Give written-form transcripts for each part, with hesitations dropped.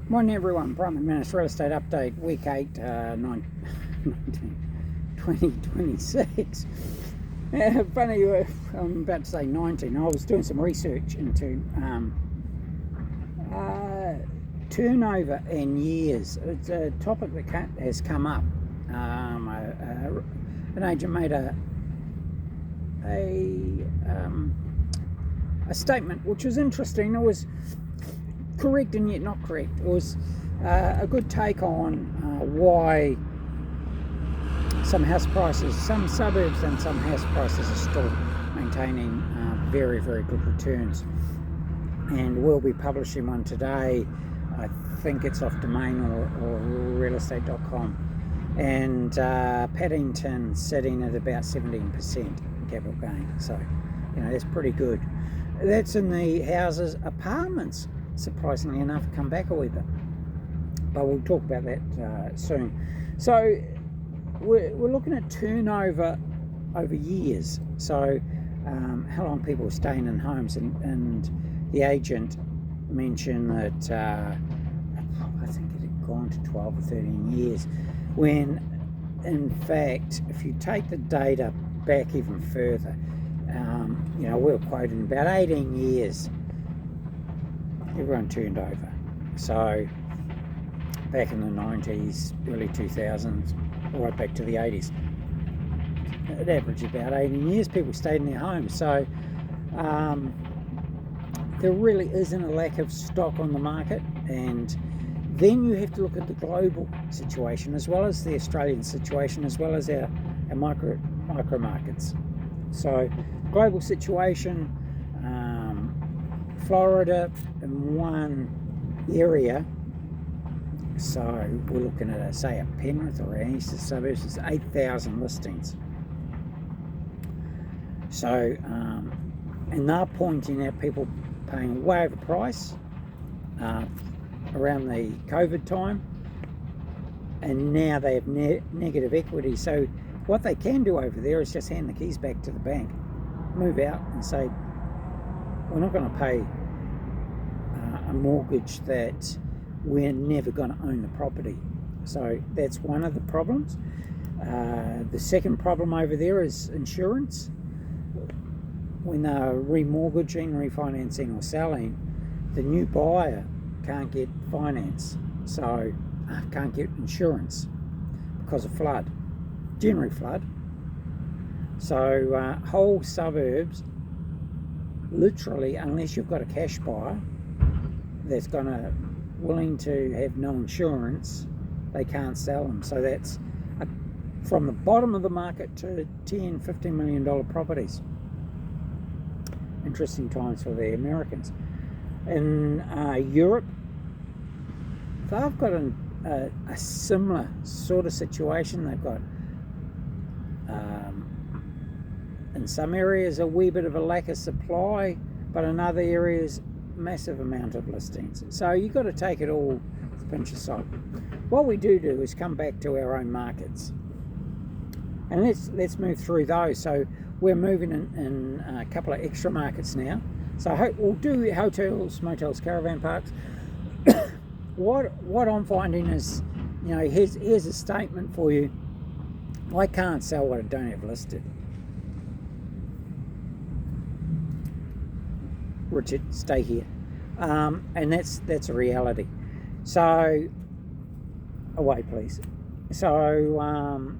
Morning everyone, Brian McManus Real Estate Update, Week 8, 2026. Funny, I'm about to say 19. I was doing some research into turnover in years. It's a topic that has come up. An agent made a statement which was interesting. It was correct and yet not correct. It was a good take on why some house prices, some suburbs and some house prices are still maintaining very, very good returns. And we'll be publishing one today. I think it's off Domain or realestate.com. And Paddington sitting at about 17% capital gain. So, that's pretty good. That's in the houses. Apartments, surprisingly enough, come back a wee bit, but we'll talk about that soon. So we're looking at turnover over years, so how long people are staying in homes, and the agent mentioned that I think it had gone to 12 or 13 years, when in fact if you take the data back even further, we were quoting about 18 years everyone turned over. So back in the 90s, early 2000s, right back to the 80s, it averaged about 18 years people stayed in their homes. So there really isn't a lack of stock on the market. And then you have to look at the global situation as well as the Australian situation, as well as our micro markets. So global situation, Florida in one area, so we're looking at say a Penrith or an eastern suburbs, is 8,000 listings. So and they're pointing at people paying way over price around the COVID time, and now they have negative equity. So what they can do over there is just hand the keys back to the bank, move out and say, we're not going to pay a mortgage that we're never going to own the property. So that's one of the problems. The second problem over there is insurance. When they're remortgaging, refinancing or selling, the new buyer can't get finance, so can't get insurance because of flood, January flood. So whole suburbs, literally, unless you've got a cash buyer that's willing to have no insurance, they can't sell them. So that's from the bottom of the market to $10-15 million properties. Interesting times for the Americans. In Europe, they've got a similar sort of situation. They've got in some areas a wee bit of a lack of supply, but in other areas massive amount of listings. So you've got to take it all with a pinch of salt. What we do is come back to our own markets, and let's move through those. So we're moving in a couple of extra markets now. So we'll do hotels, motels, caravan parks. What I'm finding is, here's a statement for you. I can't sell what I don't have listed. Richard, stay here. And that's a reality. So, away please. So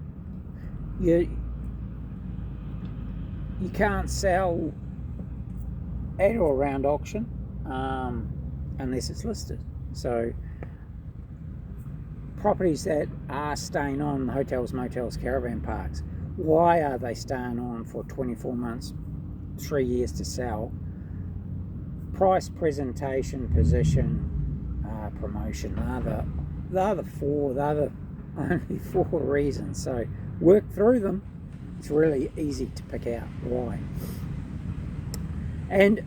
you can't sell at or around auction unless it's listed. So properties that are staying on hotels, motels, caravan parks, why are they staying on for 24 months, 3 years to sell? Price, presentation, position, promotion. They're the only four reasons. So work through them. It's really easy to pick out why. And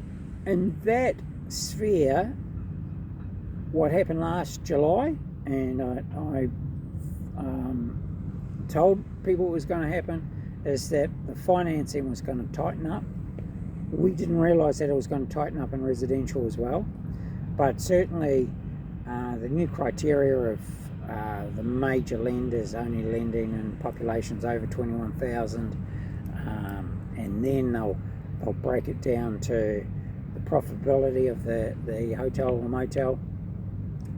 in that sphere, what happened last July, and I told people it was going to happen, is that the financing was going to tighten up. We didn't realise that it was going to tighten up in residential as well, but certainly the new criteria of the major lenders only lending in populations over 21,000, and then they'll break it down to the profitability of the hotel or motel.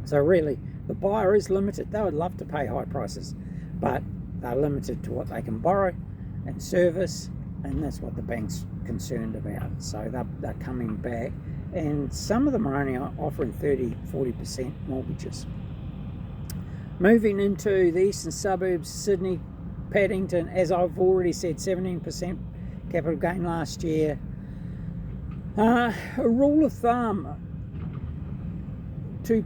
So really, the buyer is limited. They would love to pay high prices, but they're limited to what they can borrow and service, and that's what the bank's concerned about. So they're coming back, and some of them are only offering 30-40% mortgages. Moving into the eastern suburbs, Sydney, Paddington, as I've already said, 17% capital gain last year. A rule of thumb, 2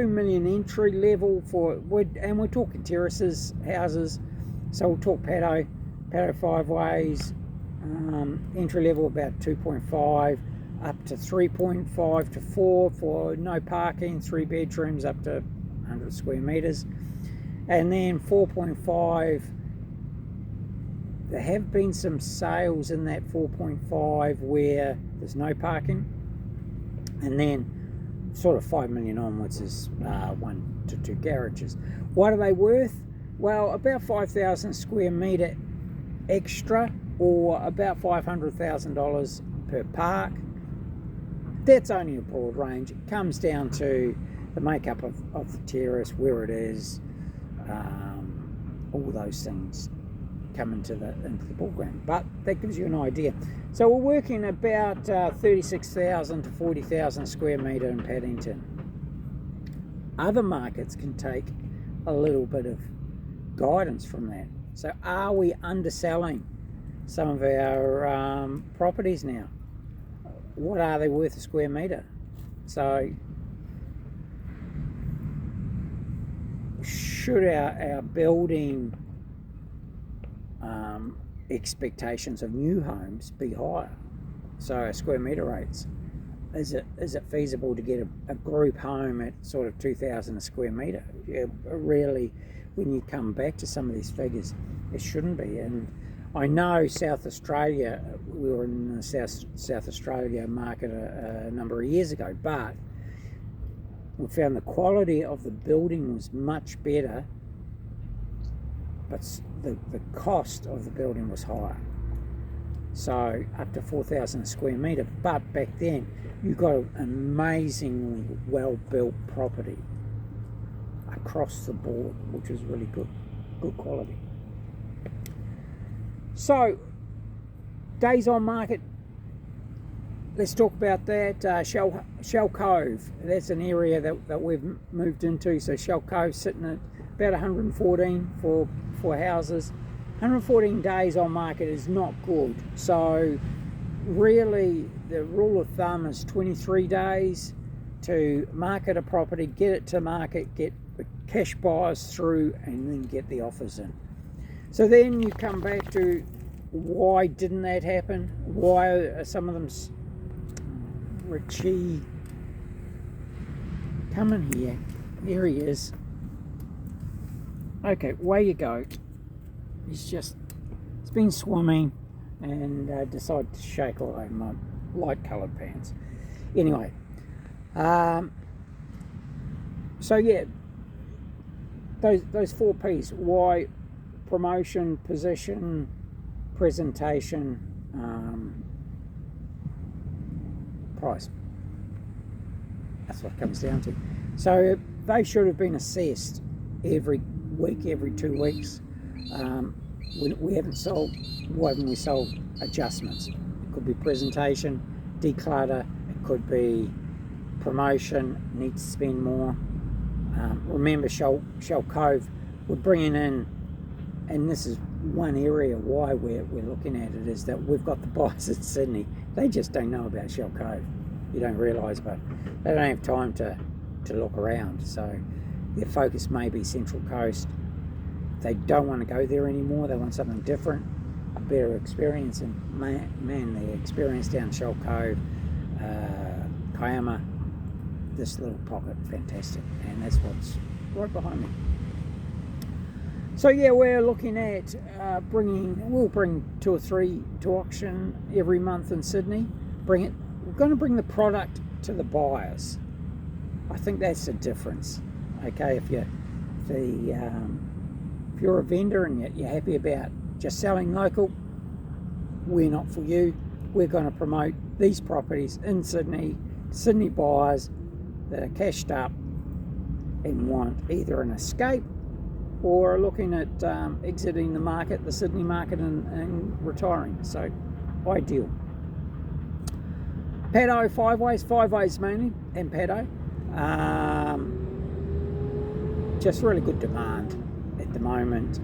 million entry level and we're talking terraces, houses, so we'll talk Paddington Fiveways, entry level about 2.5 up to 3.5 to 4 for no parking, 3 bedrooms up to 100 square meters, and then 4.5. There have been some sales in that 4.5 where there's no parking, and then sort of 5 million onwards is 1 to 2 garages. What are they worth? Well, about 5,000 square metre extra, or about $500,000 per park. That's only a broad range. It comes down to the makeup of the terrace, where it is, all those things come into the background, but that gives you an idea. So we're working about 36,000 to 40,000 square metre in Paddington. Other markets can take a little bit of guidance from that. So are we underselling some of our properties now? What are they worth a square metre? So should our building expectations of new homes be higher? So our square metre rates, is it feasible to get a group home at sort of 2,000 a square metre? Really, when you come back to some of these figures, it shouldn't be. And I know South Australia, we were in the South Australia market a number of years ago, but we found the quality of the building was much better, but the cost of the building was higher. So up to 4,000 a square metre, but back then you got an amazingly well built property across the board, which was really good quality. So days on market, let's talk about that. Shell Cove, that's an area that we've moved into. So Shell Cove sitting at about 114 for houses. 114 days on market is not good. So really the rule of thumb is 23 days to market a property, get it to market, get the cash buyers through, and then get the offers in. So then you come back to, why didn't that happen? Why are some of them... Richie, come in here. There he is. Okay, away you go. He's been swimming and decided to shake all over my light coloured pants. Anyway, so yeah, those 4 P's. Why? Promotion, position, presentation, price. That's what it comes down to. So they should have been assessed every week, every 2 weeks. We haven't sold. Why haven't we sold? Adjustments. It could be presentation, declutter. It could be promotion. Need to spend more. Remember, Shell Cove, we're bringing in, and this is one area why we're looking at it, is that we've got the buyers in Sydney. They just don't know about Shell Cove. You don't realise, but they don't have time to look around. So their focus may be Central Coast. They don't want to go there anymore. They want something different, a better experience. And man, the experience down Shell Cove, Kiama, this little pocket, fantastic. And that's what's right behind me. So yeah, we're looking at we'll bring 2 or 3 to auction every month in Sydney. We're going to bring the product to the buyers. I think that's the difference. Okay, if you're a vendor and you're happy about just selling local, we're not for you. We're going to promote these properties in Sydney buyers that are cashed up and want either an escape or are looking at exiting the Sydney market and retiring. So, ideal. Paddington Fiveways mainly, and Paddington. Just really good demand at the moment.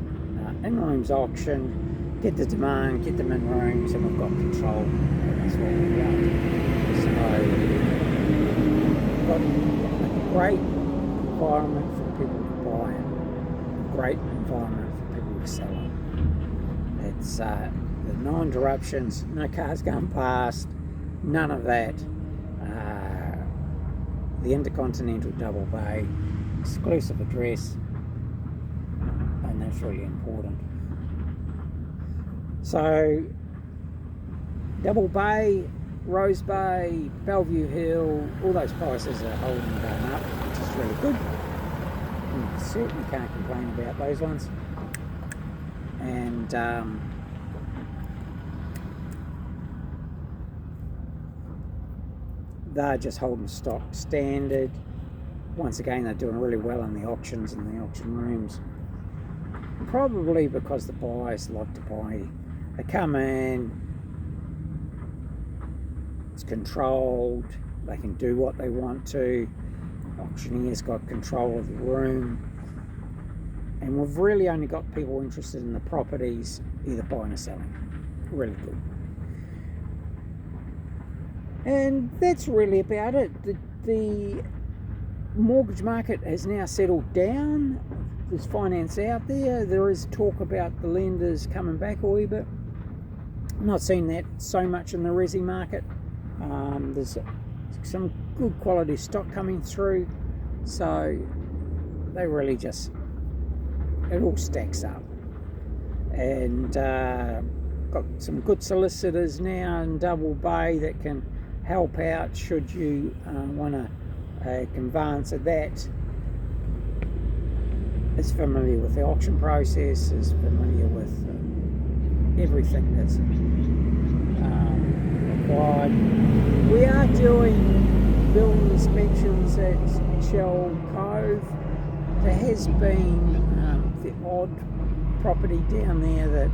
In rooms auction, get the demand, get them in rooms, and we've got control. And that's what we want. So, we've got a great environment for people to buy it. A great environment for people to sell it. It's no interruptions, no cars going past, none of that. The Intercontinental Double Bay, exclusive address, and that's really important. So, Double Bay, Rose Bay, Bellevue Hill, all those prices are holding and going up, which is really good. You certainly can't complain about those ones. And they're just holding stock standard. Once again, they're doing really well in the auctions and the auction rooms. Probably because the buyers like to buy. They come in, it's controlled, they can do what they want to. Auctioneer's got control of the room. And we've really only got people interested in the properties, either buying or selling. Really good. And that's really about it. The mortgage market has now settled down. There's finance out there. There is talk about the lenders coming back a wee bit. I'm not seeing that so much in the resi market. There's some good quality stock coming through. So they really just, it all stacks up. And got some good solicitors now in Double Bay that can help out should you want to conveyance of that. Is familiar with the auction process, is familiar with everything that's required. We are doing building inspections at Shell Cove. There has been the odd property down there that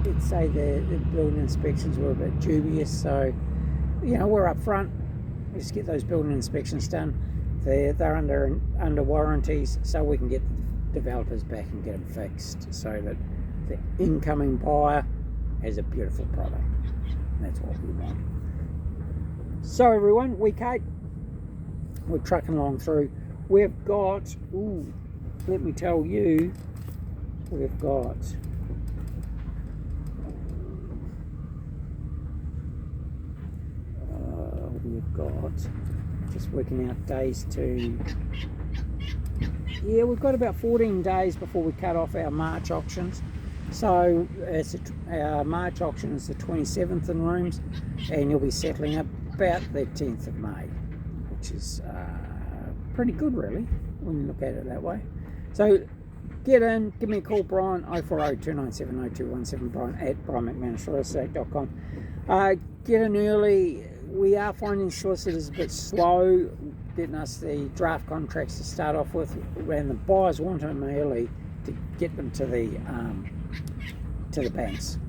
let's say the building inspections were a bit dubious, so we're up front. We just get those building inspections done. They're under warranties, so we can get the developers back and get them fixed, so that the incoming buyer has a beautiful product. And that's what we want. So everyone, week 8, we're trucking along through. We've got, let me tell you, we've got just working out days we've got about 14 days before we cut off our March auctions. So our March auction is the 27th in rooms, and you'll be settling up about the 10th of May, which is pretty good really when you look at it that way. So get in, give me a call, Brian, 040-297-0217, Brian at brianmcmanusrealestate.com. Get in early. We are finding solicitors a bit slow getting us the draft contracts to start off with, and the buyers want them early to get them to the banks.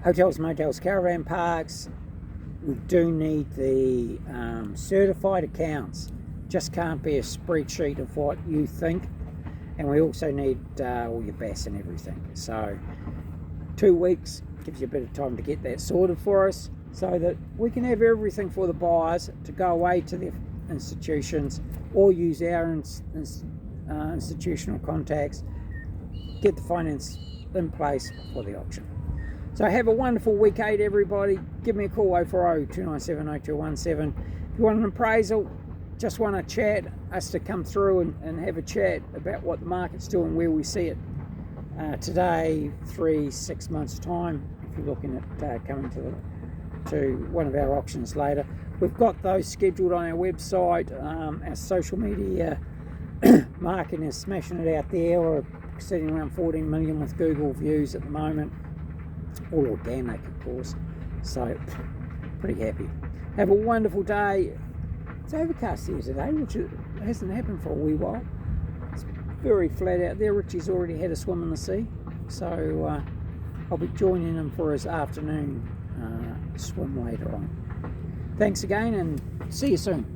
Hotels, motels, caravan parks, we do need the certified accounts. Just can't be a spreadsheet of what you think. And we also need all your BAS and everything. So 2 weeks gives you a bit of time to get that sorted for us, so that we can have everything for the buyers to go away to their institutions or use our institutional contacts, get the finance in place for the auction. So have a wonderful week 8, everybody. Give me a call, 040-297-0217. If you want an appraisal, just want to chat, us to come through and have a chat about what the market's doing, where we see it today, 3-6 months time, if you're looking at coming to one of our auctions later. we've got those scheduled on our website. Our social media marketing is smashing it out there. We're sitting around 14 million with Google views at the moment, all organic of course, so pretty happy. Have a wonderful day. It's overcast here today, which hasn't happened for a wee while. It's very flat out there. Richie's already had a swim in the sea, so I'll be joining him for his afternoon swim later on. Thanks again and see you soon.